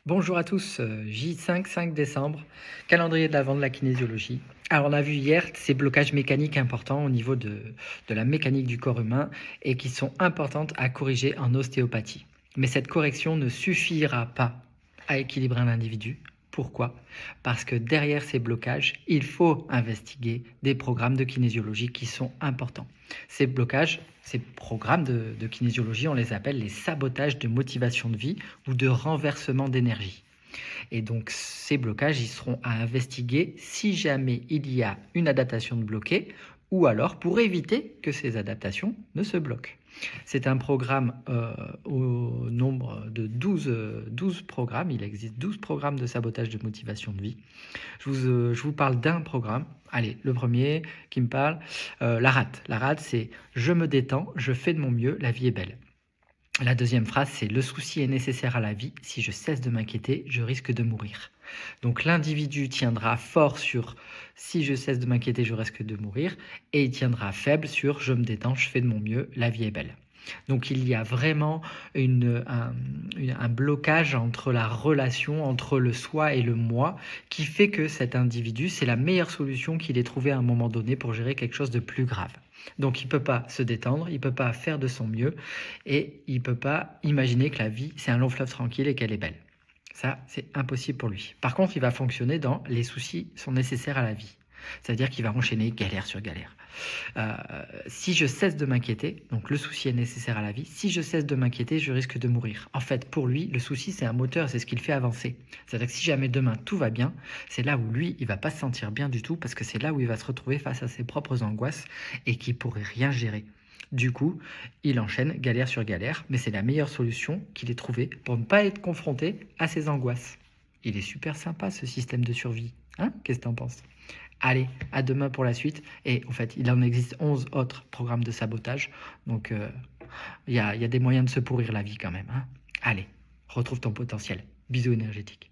Bonjour à tous, J5, 5 décembre, calendrier de l'Avent de la kinésiologie. Alors on a vu hier ces blocages mécaniques importants au niveau de la mécanique du corps humain et qui sont importantes à corriger en ostéopathie. Mais cette correction ne suffira pas à équilibrer un individu. Pourquoi? Parce que derrière ces blocages, il faut investiguer des programmes de kinésiologie qui sont importants. Ces blocages, ces programmes de kinésiologie, on les appelle les sabotages de motivation de vie ou de renversement d'énergie. Et donc ces blocages, ils seront à investiguer si jamais il y a une adaptation de bloqué ou alors pour éviter que ces adaptations ne se bloquent. C'est un programme au nombre de 12 programmes. Il existe 12 programmes de sabotage de motivation de vie. Je vous parle d'un programme. Allez, le premier qui me parle, la rate. La rate, c'est « je me détends, je fais de mon mieux, la vie est belle ». La deuxième phrase, c'est « le souci est nécessaire à la vie, si je cesse de m'inquiéter, je risque de mourir ». Donc l'individu tiendra fort sur « si je cesse de m'inquiéter, je risque de mourir » et il tiendra faible sur « je me détends, je fais de mon mieux, la vie est belle ». Donc il y a vraiment un blocage entre la relation entre le soi et le moi qui fait que cet individu, c'est la meilleure solution qu'il ait trouvée à un moment donné pour gérer quelque chose de plus grave. Donc il ne peut pas se détendre, il ne peut pas faire de son mieux et il ne peut pas imaginer que la vie, c'est un long fleuve tranquille et qu'elle est belle. Ça, c'est impossible pour lui. Par contre, il va fonctionner dans les soucis sont nécessaires à la vie. C'est-à-dire qu'il va enchaîner galère sur galère. Si je cesse de m'inquiéter, donc le souci est nécessaire à la vie, si je cesse de m'inquiéter, je risque de mourir. En fait, pour lui, le souci, c'est un moteur, c'est ce qui le fait avancer. C'est-à-dire que si jamais demain tout va bien, c'est là où lui, il va pas se sentir bien du tout, parce que c'est là où il va se retrouver face à ses propres angoisses et qu'il pourrait rien gérer. Du coup, il enchaîne galère sur galère, mais c'est la meilleure solution qu'il ait trouvée pour ne pas être confronté à ses angoisses. Il est super sympa ce système de survie. Hein? Qu'est-ce que t'en penses? Allez, à demain pour la suite. Et en fait, il en existe 11 autres programmes de sabotage. Donc, il y a des moyens de se pourrir la vie quand même. Hein. Allez, retrouve ton potentiel. Bisous énergétiques.